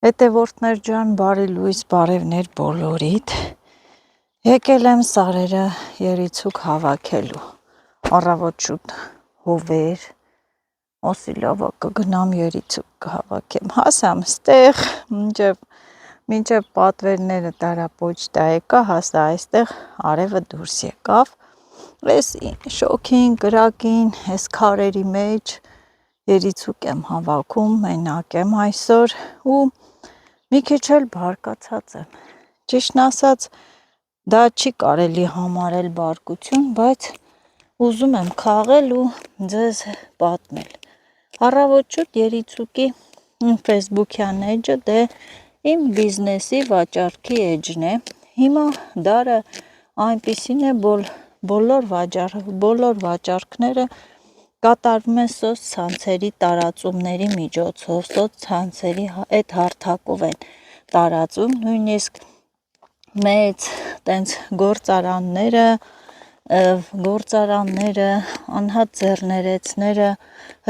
Հետևորդներ ջան, բարի լույս, բարևներ բոլորիդ։ Եկել եմ սարերը երիցուկ հավաքելու։ Առավոտ շուտ հովեր, օսիլովը կգնամ երիցուկ կհավաքեմ։ Հասամ ստեղ, մինչև պատվերները տարապոչտա եկա, հասա այստեղ արևը դուրս եկավ։ Ես շոքին, կրակին, ես քարերի մեջ երիցուկ եմ հավաքում, մենակ եմ այսօր ու մի քիչ էլ բարկացած եմ։ Ճիշտն ասած, դա չի կարելի համարել բարկություն, բայց ուզում եմ քաղել ու ձեզ պատմել։ Առավոտ շուտ երիցուկի Facebook-յան էջը դե իմ բիզնեսի վաճառքի էջն է։ Հիմա դարը այնպիսին է, բոլոր վաճառքները կատարվում են սոցցանցերի տարածումների միջոցով, սոցցանցերի այդ հարթակով են տարածում, նույնիսկ մեծ տենց գործարանները, անհատ ձեռներեցները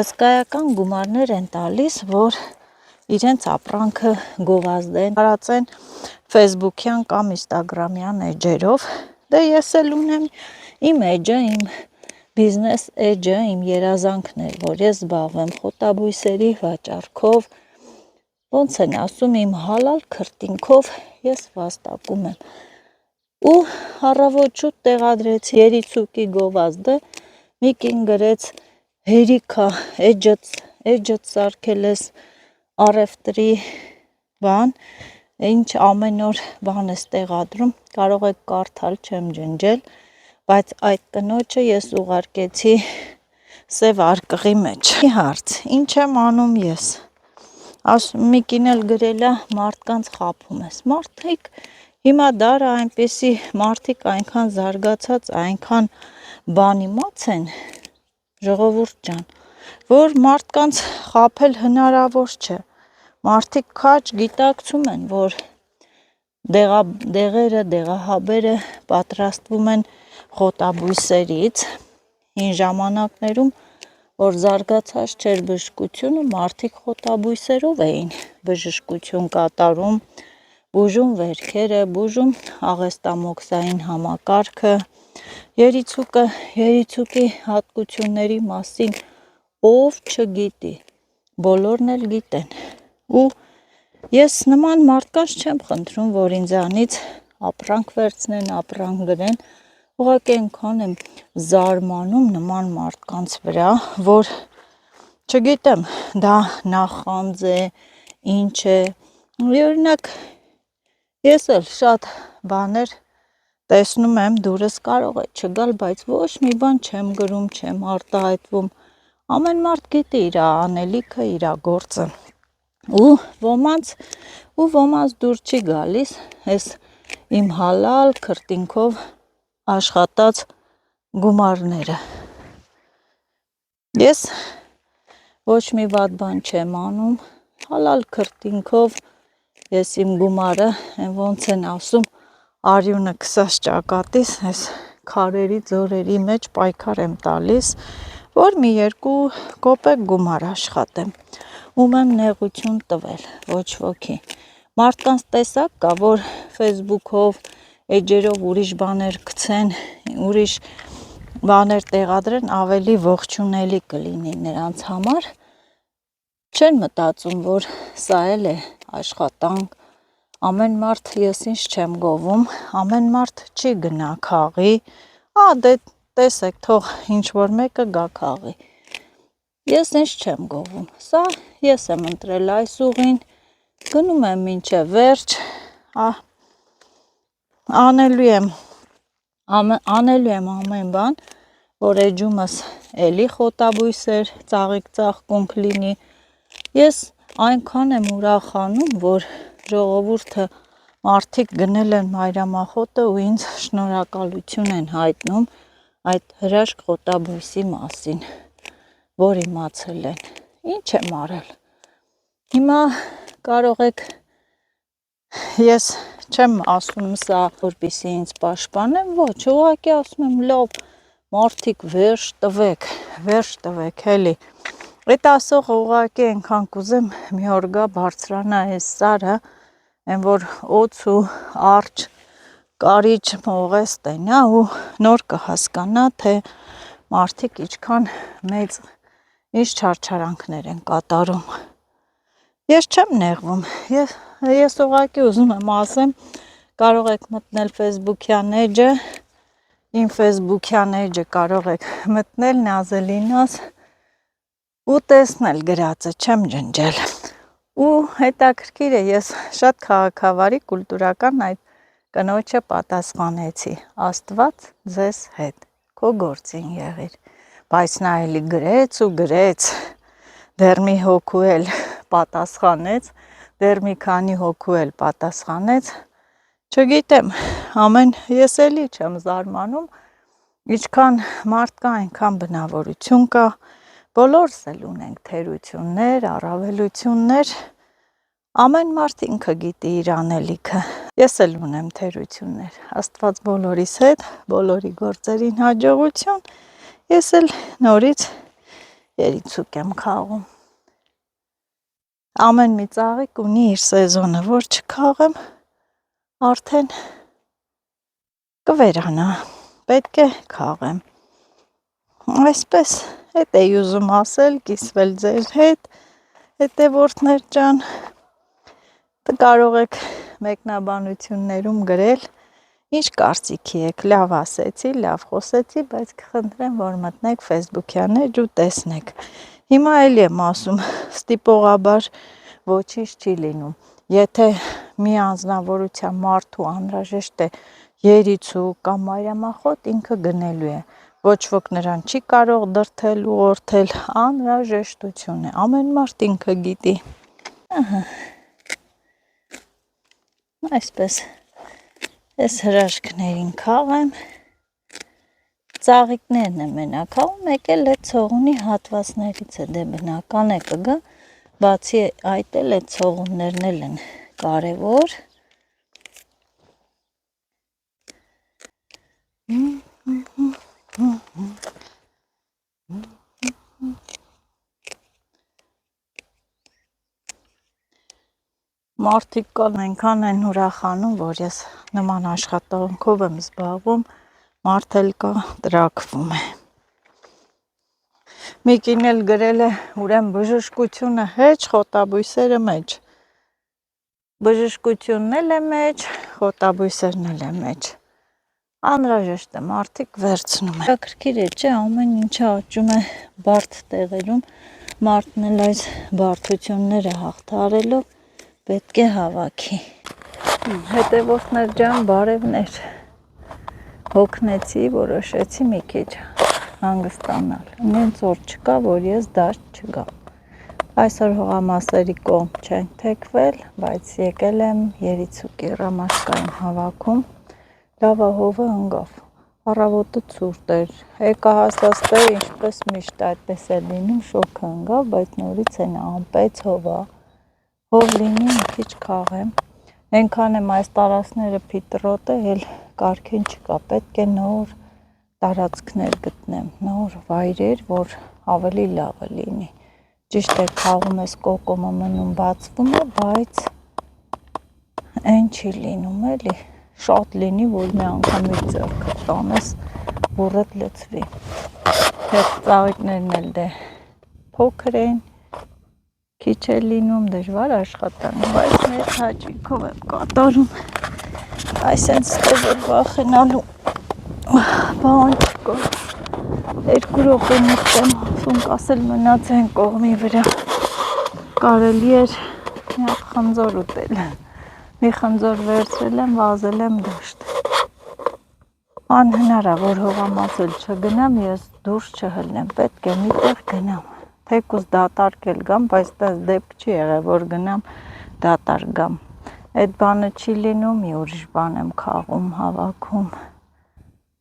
հսկայական գումարներ են տալիս, որ իրենց ապրանքը գովազդեն, տարածեն Facebook-յան կամ Instagram-յան էջերով։ Դե ես էլ ունեմ իմ էջը, իմ բիզնես էջը, իմ երազանքն է, որ ես զբաղվեմ խոտաբույսերի վաճառքով, ոնց են ասում, իմ հալալ քրտինքով ես վաստակում եմ։ Ու առավոտ շուտ տեղադրեցի երիցուկի գովազդը, մի կին գրեց հերիքա, էջդ սարքել ես առևտրի բան, ինչ ամեն օր բան ես տեղադրում, կարող եք կարդալ, չեմ ջնջել, բայց այդ կնոջը ես ուղարկեցի սև արկղի մեջ։ Հարց, ինչ եմ անում ես։ Մի կին էլ գրել է մարդկանց խաբում ես։ Մարդիկ հիմա դարը այնպեսի մարդիկ այնքան զարգացած, այնքան բանիմաց են, ժողովուրդ ջան, որ մարդկանց խաբել հնարավոր չէ։ Մարդիկ քաջ գիտակցում են, որ դեղահաբերը պատրաստվում են խոտաբույսերից։ Հին ժամանակներում, որ զարգացած չէր բժշկությունը, մարդիկ խոտաբույսերով էին բժշկություն կատարում, բուժում վերքերը, բուժում աղեստամոքսային համակարգը, երիցուկի հատկությունների մասին ով չգիտի, բոլորն էլ գիտեն։ Ու ես նման մարդկանց չեմ խնդրում, որ ինձանից ապրանք վերցնեն, ապրանք գրեն, ուղղակի այնքան եմ զարմանում նման մարդկանց վրա, որ չգիտեմ, դա նախանձ է, ինչ է։ Օրինակ, ես էլ շատ բաներ տեսնում եմ, դուրս կարող է չգալ, բայց ոչ մի բան չեմ գրում, չեմ արտահայտվում։ Ամեն մարդ գիտի իր անելիքը, իր գործը։ Ու ոմանց դուր չի գալիս այս իմ հալալ քրտինքով աշխատած գումարները։ Ես ոչ մի վատ բան չեմ անում, հալալ քրտինքով ես իմ գումարը, ոնց են ասում, արյունը քսած ճակատիս, այս քարերի ձորերի մեջ պայքար եմ տալիս, որ մի 2 կոպեկ գումար աշխատեմ, ում եմ նեղություն տվել, ոչ ոքի։ Մարդկանց տեսակ կա, որ Facebook-ով, էջերով ուրիշ բաներ գցեն, ուրիշ բաներ տեղադրեն, ավելի ողջունելի կլինի նրանց համար, չեն մտածում, որ սա էլ է աշխատանք, ամեն մարդ ես ինչ չեմ գովում, ամեն մարդ չի գնա քաղի, դե տեսեք, թող ինչ-որ մեկը գա քաղի։ Ես ինչ չեմ գովում, սա ես եմ ընտրել այս ուղին, գնում եմ մինչև վերջ, անելու եմ ամեն բան, որ էջումս էլի խոտաբույսեր, ծաղիկ ծաղկունք լինի, ես այնքան եմ ուրախանում, որ ժողովուրդը մարդիկ գնել են մայրամախոտը ու ինձ շնորհակալություն են հայտնում այդ հրաշք խոտաբույսի մասին, որ իմացել են։ Ինչ եմ արել։ Հիմա կարող եք, ես չեմ ասում սա, որպեսզի ինձ պաշտպանեն, ոչ, ուղղակի ասում եմ լավ, մարդիկ վերջ տվեք էլի, Այդ ասող ուղղակի այնքան կուզեմ մի օր գա բարձրանա այս սարը, այն որ օծ ու արջ կարիճ մողես տենա ու նոր կհասկանա, թե մարդիկ ինչքան մեծ ինչ չարչարանքներ են կատարում։ Ես չեմ նեղվում, ես ուղղակի ուզում եմ ասեմ, կարող եք մտնել Facebook-յան էջը, իմ Facebook-յան էջը կարող եք մտնել Նազելինաս ու տեսնել գրածը, չեմ ջնջել։ Ու հետաքրքիր է, ես շատ քաղաքավարի կուլտուրական այդ կնոջը պատասխանեցի. Աստված ձեզ հետ, քո գործին եղիր։ Բայց նա էլի գրեց ու գրեց, դեռ մի հոգու էլ պատասխանեց, դեռ մի քանի հոգու էլ պատասխանեց, չգիտեմ, ես էլի չեմ զարմանում, ինչքան մարդ կա, այնքան բնավորություն կա, բոլորս էլ ունենք թերություններ, առավելություններ, ամեն մարդ ինքը գիտի իր անելիքը, ես էլ ունեմ թերություններ, Աստված բոլորիս հետ, բոլորի գործերին հաջողություն, ես էլ նորից երիցուկ եմ խաղում, ամեն մի ծաղիկ ունի իր սեզոնը, որ չքաղեմ, արդեն կվերանա, պետք է քաղեմ, այսպես, հետ էի ուզում ասել, կիսվել ձեր հետ, հետևորդներ ջան, կարող եք մեկնաբանություններում գրել, ինչ կարծիքի եք, լավ ասեցի, լավ խոսեցի, բայց կխնդրեմ, որ մտնեք Facebook-յան էջ ու տեսնեք, հիմա էլ եմ ասում, ստիպողաբար ոչինչ չի լինում, եթե մի անձնավորության մարդու անհրաժեշտ է երիցու կամ մայրամախոտ ինքը գնելու է, ոչ ոք նրան չի կարող դրդել ու օրթել, անհրաժեշտություն է, ամեն մարդ ինքը գիտի, այսպես, ես հրաշքներին քաղեմ, ծաղիկներն եմ մենակ խաղում, մեկ էլ այդ ցողունի հատվածներից է, դե բնական է կգա, բացի այդ էլ այդ ցողուններն էլ են կարևոր, մարդիկ կան այնքան են ուրախանում, որ ես նման աշխատանքով եմ զբաղվում, մարդ էլ կա տրաքվում է։ Միկին էլ գրել է, ուրեմն բժշկությունը հեչ, խոտաբույսերը մեջ, բժշկությունն էլ է մեջ, խոտաբույսերն էլ է մեջ, անհրաժեշտ է, մարդիկ վերցնում է։ Հետաքրքիր է, չէ, ամեն ինչը աճում է բարդ տեղերում, մարդն էլ այս բարդությունները հաղթահարելով պետք է հավաքի։ Հետևորդներ ջան, բարևներ, հոգնեցի, որոշեցի մի քիչ հանգստանալ, ինձ օր չկա, որ ես դաշտ չգամ, այսօր հողամասերի կողմ չենք թեքվել, բայց եկել եմ երիցուկի ռամաշկային հավաքում, լավահովը ընկավ, առավոտը ցուրտ էր, եկա հասաստել, ինչպես միշտ այդպես է լինում, շոգը ընկավ, բայց նորից են ամպեց հովա, հով լինի մի քիչ քաղեմ, այնքան եմ այս տարածքները փիտրոտ է, էլ կարգին չկա, պետք է նոր տարածքներ գտնեմ, նոր վայրեր, որ ավելի լավը լինի, ճիշտ է քաղում ես կոկոմը մնում բացվում է, բայց այն չի լինում էլի, շատ լինի, որ մի անգամ իր ձեռքը տանես, բուրըդ լծվի, հետ ծաղիկներն էլ դե փոքր են, քիչ է լինում, դժվար աշխատանք, բայց մեր հաճույքով եմ կատարում, այսենց ստե որ վախենալու բան չկա, 2 րոպե նստեմ, ասում կասել մնաց են կողմի վրա, կարելի էր մի հատ խնձոր ուտել, մի խնձոր վերցրել եմ, վազել եմ դաշտ, անհնարավոր հողամաս էլ չգնամ, ես դուրս չհլնեմ, պետք է միտեղ գնամ, թեկուզ դատարկ էլ գամ, բայց տես դեպք չի եղել, որ գնամ դատարկ գամ, այդ բանը չի լինում, մի ուրիշ բան եմ խաղում, հավաքում,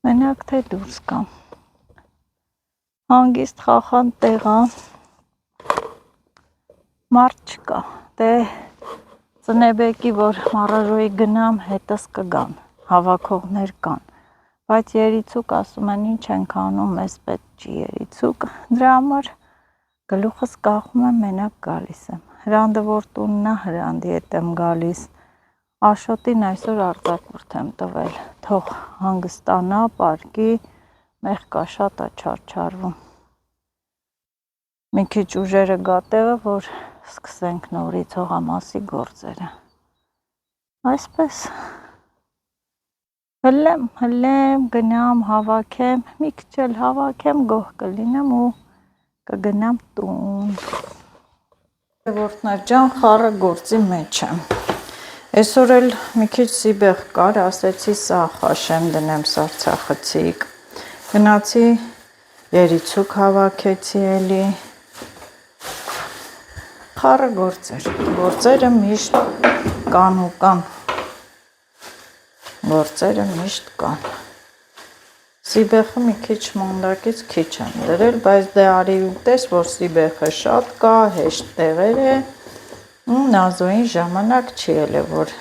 մենակ թե դուրս կամ, հանգիստ խախանդ տեղա, մարդ չկա, դե ծնեբեկի, որ մարաժոյի գնամ, հետս կգան, հավաքողներ կան, բայց երիցուկ ասում են ինչ ենք անում, մեզ պետք չի երիցուկ, դրա համար Գլուխս կախում եմ, մենակ գալիս եմ։ Հրանդը որ տունն է, հրանդի հետ եմ գալիս։ Աշոտին այսօր արձակուրդ եմ տվել, թող հանգստանա, պարկի, մեղկա շատ է չարչարվում։ Մի քիչ ուժերը գա տեղը, որ սկսենք նորից հողամասի գործերը։ Այսպես հլեմ, գնամ, հավաքեմ, մի քիչ էլ հավաքեմ, գոհ կլինեմ ու կգնամ տուն։ Որդներ ջան, խառը գործի մեջ եմ։ Այսօր էլ մի քիչ սիբեղ կար, ասեցի սա խաշեմ դնեմ սարցախցիկ։ Գնացի երիցուկ հավաքեցի էլի։ Խառը գործեր։ Գործերը միշտ կան ու կան։ Գործերը միշտ կան։ Սիբեխը մի քիչ մոնդակից քիչ եմ դրել, բայց դե արի ուտես, որ սիբեխը շատ կա, հեշտ տեղեր է, ու նազոյին ժամանակ չի էլե, որ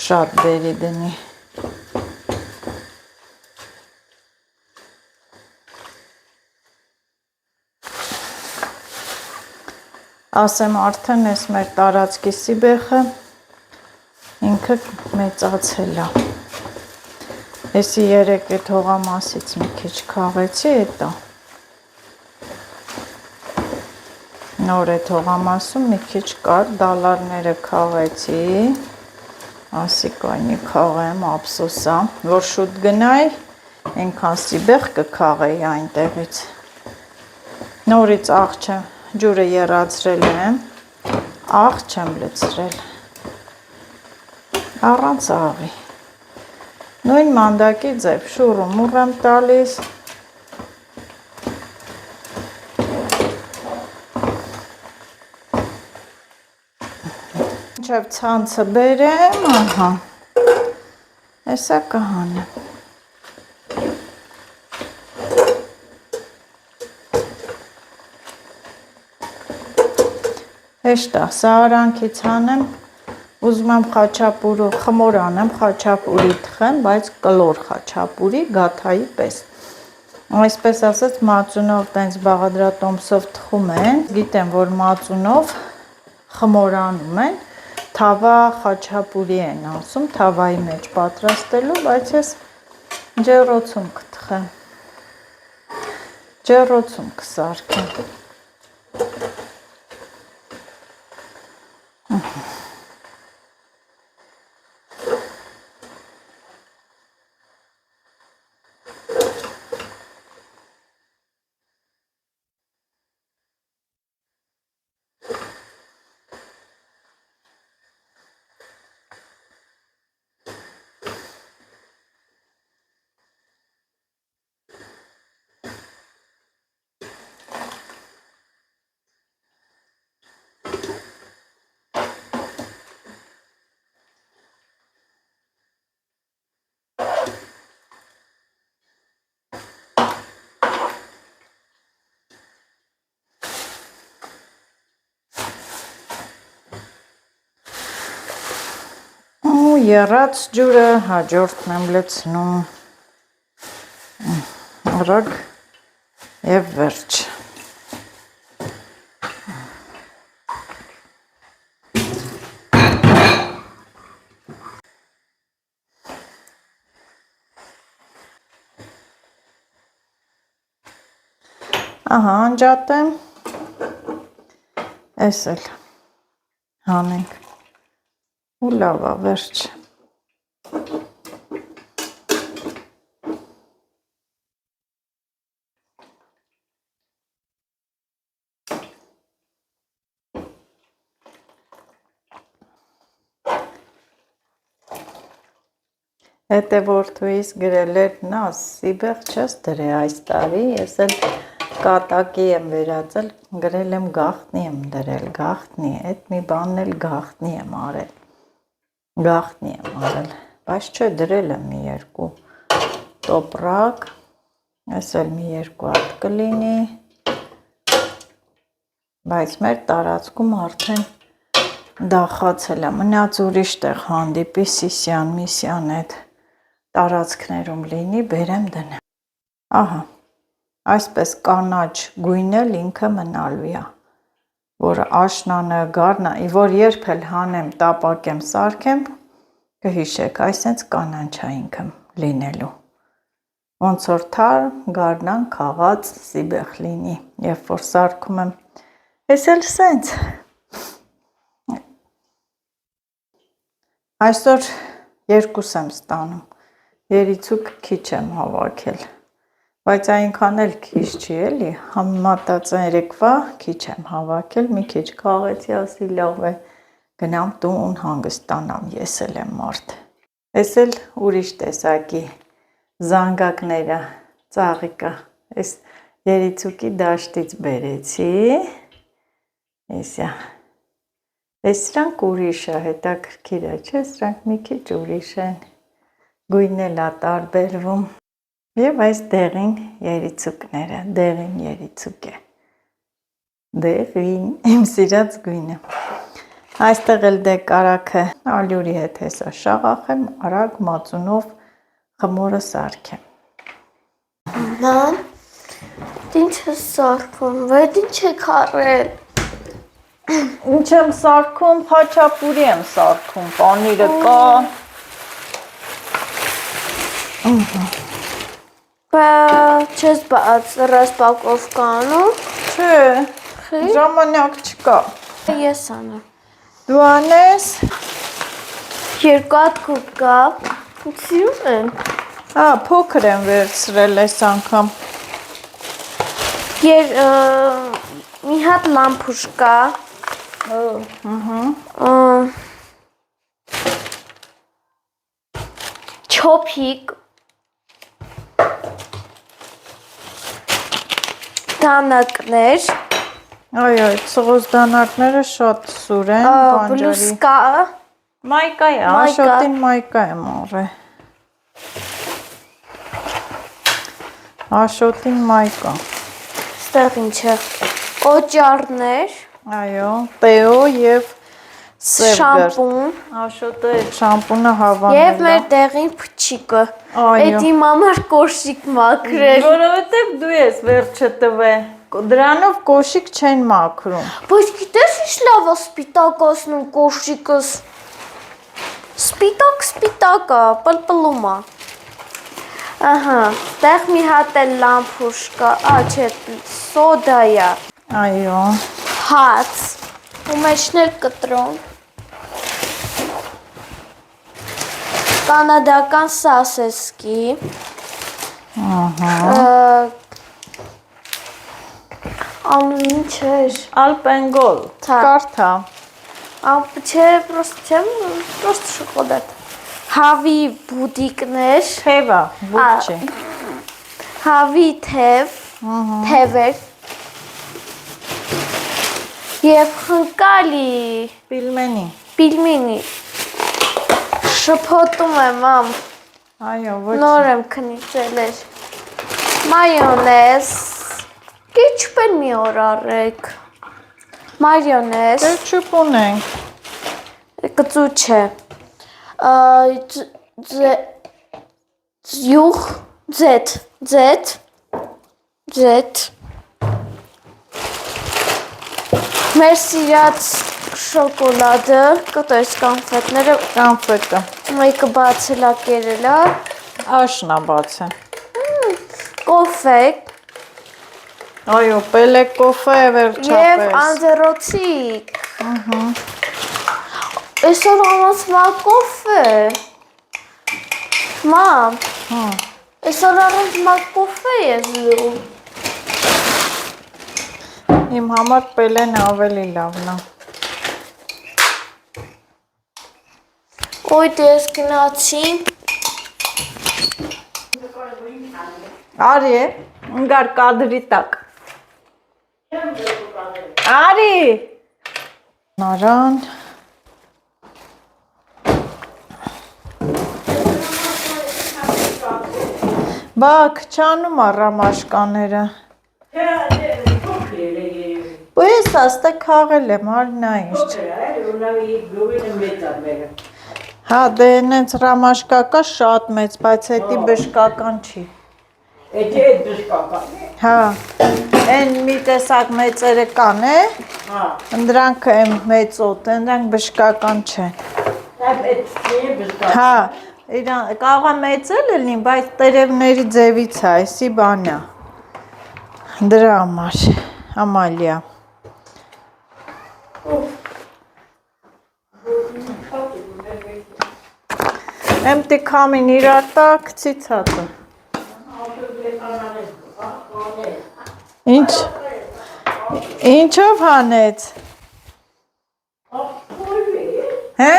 շատ բերի դնի։ Ասեմ արդեն ես մեր տարածքի սիբեխը ինքը մեծացել է։ Էսի երեկ էտ հողամասից մի քիչ քաղեցի էտա։ Նոր էտ հողամասում մի քիչ կար, դալարները քաղեցի, ասիկայնի քաղեմ, ապսոսա, որ շուտ գնայի, ենքան սիբեղ կքաղեի այնտեղից։ Նորից աղ չեմ, ջուրը եռացրել եմ, աղ չեմ լցրել, առանց աղի։ Նույն մանդակի ձև, շուռ եմ տալիս, մինչև ցանցը բերեմ, ահա, հեսա կհանեմ։ Հեշտ է, սա արանքից հանեմ, ուզում եմ խաչապուրը, խմոր անեմ, խաչապուրի թխեմ, բայց կլոր խաչապուրի գաթայի պես։ Այսպես ասած մածունով տենց բաղադրատոմսով թխում են, գիտեմ, որ մածունով խմորանում են, թավա խաչապուրի են ասում, թավայի մեջ պատրաստելու, բայց ես ջեռոցում կթխեմ, ջեռոցում կսարքեմ։ Եռած ջուրը հաջորդն եմ լցնում, ռակ և վերջ։ Ահա անջատեմ, ես էլ հանենք ու լավա վերջ։ Հետևորդուիս գրել էր, նա սիբեղ չես դրե այս տարի, ես էլ կատակի եմ վերածել, գրել եմ գաղտնի եմ դրել, գաղտնի, այդ մի բանն էլ գաղտնի եմ արել, բայց չէ դրել եմ մի երկու տոպրակ, ես էլ մի երկու հատ կլինի, բայց մեր տարածքում արդեն դախացել է, մնաց ուրիշ տեղ հանդիպի Սիսյան, Միսյան այդ տարածքներում լինի, բերեմ դնեմ, ահա, Այսպես կանաչ գույնը ինքը մնալու է, որ աշնանը գարնա, որ երբ էլ հանեմ, տապակեմ, սարքեմ, կհիշեք, այսենց կանանչա ինքը լինելու։ Ոնց որ թարմ գարնան քաղած զիբեղ լինի, երբ որ սարքում եմ, ես էլ սենց։ Այսօր երկուս եմ ստանում, երիցուկ քիչ եմ հավաքել, բայց այնքան էլ քիչ չի էլի, համատած երեկվա քիչ եմ հավաքել, մի քիչ քաղեցի, ասի լավ է, գնամ տուն հանգստանամ, ես էլ եմ մարդ։ Ես էլ ուրիշ տեսակի զանգակները, ծաղիկը, ես երիցուկի դաշտից բերեցի, եսյա, ես սրանք ուրիշ է, հետաքրքիր է, չէ, սրանք մի քիչ ուրիշ են, գույնն էլ է տարբերվում, և այս դեղին երիցուկները, դեղին երիցուկ է, դեղին, իմ սիրած գույնը, այստեղ էլ դե կարաքը ալյուրի հետ հեսա շաղախեմ, արագ մածունով խմորը սարքեմ։ Մամ, ինչ ես սարքում, վեդ ինչ եք արել։ Ինչ եմ սարքում, խաչապուրի եմ սարքում, պանիրը կա։ Բա չես ռասպակովկա անում։ Չէ, ժամանակ չկա։ Ես անեմ։ Դու անես։ Երկու հատ կուպ կա, սիրում են։ Փոքր եմ վերցրել այս անգամ։ Մի հատ լամպուշ կա։ Չոփիկ։ Դանակներ։ Այո, սղոզ դանակները շատ սուր են, բանջարի։ Բլուսկա։ Մայկա է, աշոտին մայկա եմ առել։ Աշոտին մայկա։ Ստեղ ինչ է։ Օճառներ։ Այո, տեո և սև Շամպուն։ Աշոտը այդ շամպունը հավանել է։ Եվ մեր դեղին փչիկը։ Էդ իմ համար կոշիկ մաքրել։ Որովհետև դու ես վերջը տվել։ Դրանով կոշիկ չեն մաքրում։ Բայց գիտես ինչ լավ է սպիտակացնում կոշիկս։ Սպիտակ է, պլպլում է։ Ահա, տեղ մի հատ էլ լամպուշ կա, չէ, սոդա է։ Այո։ Հաց, ու մեջն էլ կտրոն։ Կանադական սասեսկի։ Անուն ինչ էր։ Ալպենգոլ, կարթա։ Չէ, պրոստ շոկոլադ։ Հավի բուդիկներ։ Թևա, բուդ չի։ Հավի թև, թևեր։ Եվ խնկալի։ Պիլմենի։ Շփոտում եմ, մամ։ Այո, ոչ։ Նոր եմ քնիչել էր։ Մայոնեզ։ Կեչուպ էլ մի օր առեք։ Մայոնեզ։ Կեչուպ ունենք։ Կծու չէ։ Յուղ, ձետ։ Մեր սիրած շոկոլադը, կտոյս կանֆետները։ Կանֆետը։ Մեկը բացել է կերել է։ Աշնա բաց է։ Կոֆե։ Այո, պելե կոֆե է վերջապես։ Եվ անձերոցիկ։ Այսօր ամասվա կոֆե։ Մամ, այսօր առանձմա կոֆե ես լում։ Իմ համար պելեն ավելի լավն է։ Ոյ դես գնացի։ Արի է, ընգար կադրի տակ։ Արի։ Նարան։ Բակ, չանում առամաշկաները։ Ես աստե քաղել եմ, արնա ինչ։ Հա, դե նենց ռամաշկա կա շատ մեծ, բայց հետի բժկական չի։ Էջե բժկական է։ Հա, են մի տեսակ մեծերը կան է, ընդրանք մեծոտ, ընդրանք բշկական չեն։ Հա, կարող է մեծել լինի, բայց տերևների ձևից է, այսի բան է, դրա համար, Ամալիա։ Empty coming իրար տակ ցիցածը։ Ինչով հանեց։ Հե։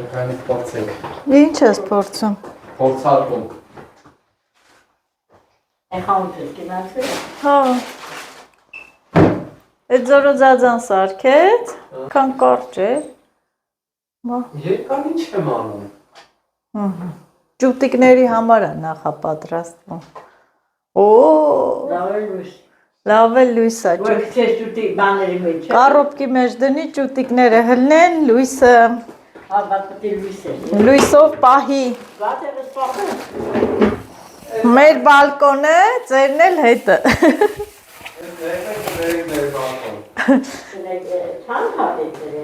Եկանի փորձեք։ Ինչ ես փորձում։ Փորձարկում։ Հա։ Այդ զորոզածան սարքեց, քան կարճ է։ Երկան ինչ եմ անում։ Ճուտիկների համար է նախապատրաստվում։ Օ, լավ է լույսը։ Կարոպկի մեջ դնի ճուտիկները հլնեն, լույսը։ Լույսով պահի։ Մեր բալկոնը, ձերն էլ հետը։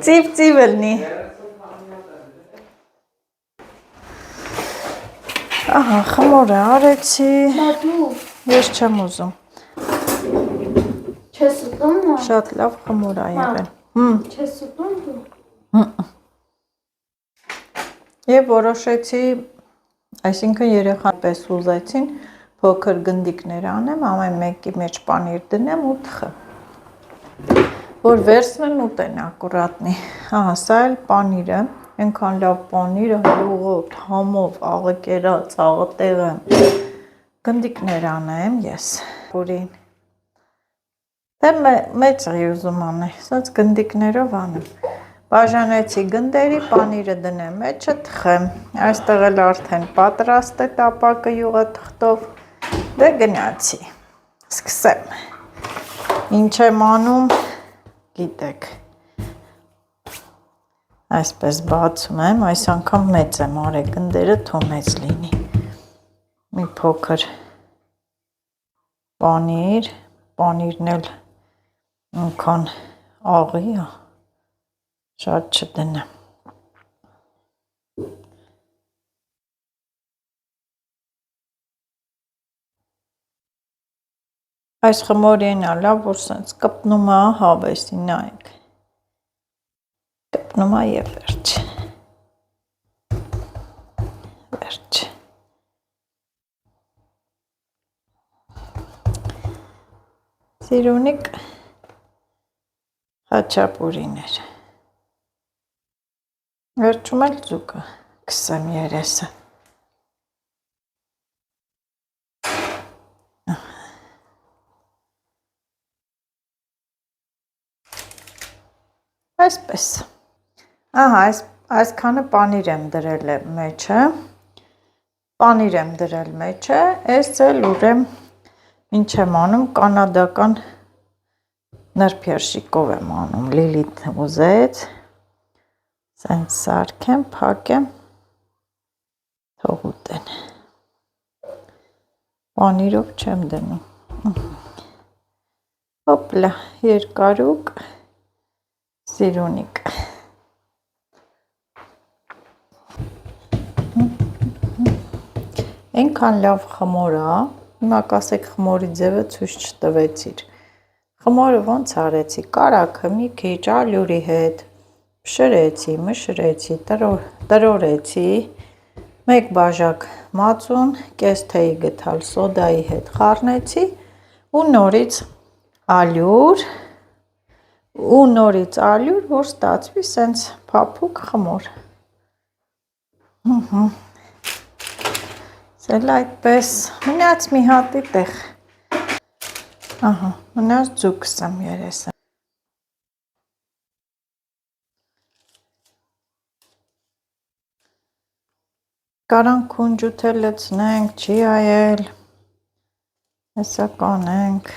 Ծիվ լնի։ Ահա, խմորը արեցի։ Ես չեմ ուզում։ Չես ուտում նա։ Շատ լավ խմոր է եղել։ Չես ուտում դու։ Եվ որոշեցի, այսինքն երեխան պես ուզեցին, փոքր գնդիկներ անեմ, ամեն մեկի մեջ պանիր դնեմ ու թխեմ։ Որ վերցնեն ուտեն ակուրատնի։ Ահա, սա էլ պանիրը, այնքան լավ պանիրը, հլուղով, համով, աղեկերած, աղտեղը։ Գնդիկներ անեմ ես, որին։ Դե մեծ է ուզում անել, սած գնդիկներով անեմ։ Բաժանեցի գնդերի, պանիրը դնեմ մեջը, թխեմ։ Այստեղ էլ արդեն պատրաստ է տապակը յուղաթղթով։ Դե գնացի։ Սկսեմ։ Ինչ եմ անում, գիտեք։ Այսպես բացում եմ, այս անգամ մեծ եմ արել գնդերը, թող մեծ լինի։ Մի փոքր պանիր, պանիրն էլ այնքան աղի է, շատ չդնեմ։ Այս խմորին է լավ, որ սենց կպնում է հավեսի, նայեք։ Կպնում է և վերջ։ Վերջ։ Սիրունիկ խաչապուրիներ։ Վերջում էլ ձուկը կսեմ երեսը։ Այսպես։ Ահա, այսքանը պանիր եմ դրել մեջը, պանիր եմ դրել մեջը, այս էլ ուրեմ ինչ եմ անում, կանադական նրբերշիկով եմ անում, Լիլիթ ուզեց, սենց սարքեմ, փակեմ, թող ուտեն, պանիրով չեմ դնում, հոպլա, երկարուկ, սիրունիկ, Այնքան լավ խմոր է, հիմա կասեք խմորի ձևը ցույց չտվեցիր։ Խմորը ոնց արեցի, կարագը մի քիչ ալյուրի հետ, փշրեցի, մշրեցի, տրորեցի, մեկ բաժակ մածուն, կես թեյի գթալ սոդայի հետ խառնեցի ու նորից ալյուր, որ ստացվի սենց փափուկ խմոր։ Սել այդպես, մնաց մի հատի տեղ, ահա, մնաց ձուկ կսեմ երեսը։ Կարանք քունջութ էլ լցնենք, չի այել, հեսա կանենք։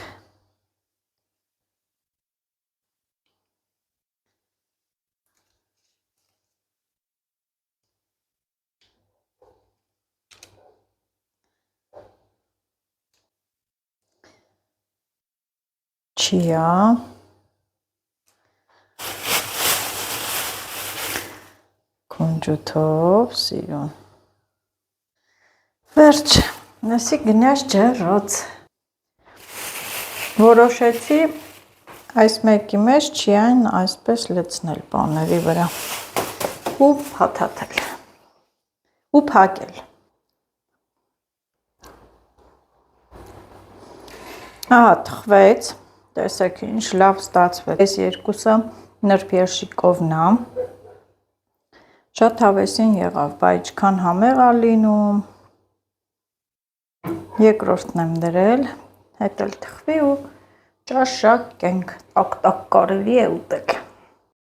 չիա, կունջութով, սիրուն, վերջ, նսի գնաց ջրոց, որոշեցի այս մեկի մեջ չիան այսպես լցնել բաների վրա ու փաթաթել ու փակել, ահա թխվեց, տեսեք ինչ լավ ստացվեց, այս երկուսը նրբերշիկովն է, շատ հավեսին եղավ, բայց ինչքան համեղ ա լինում, երկրորդն եմ դրել, հետ էլ թխվի ու ճաշակ ենք, տակ կարելի է ուտել,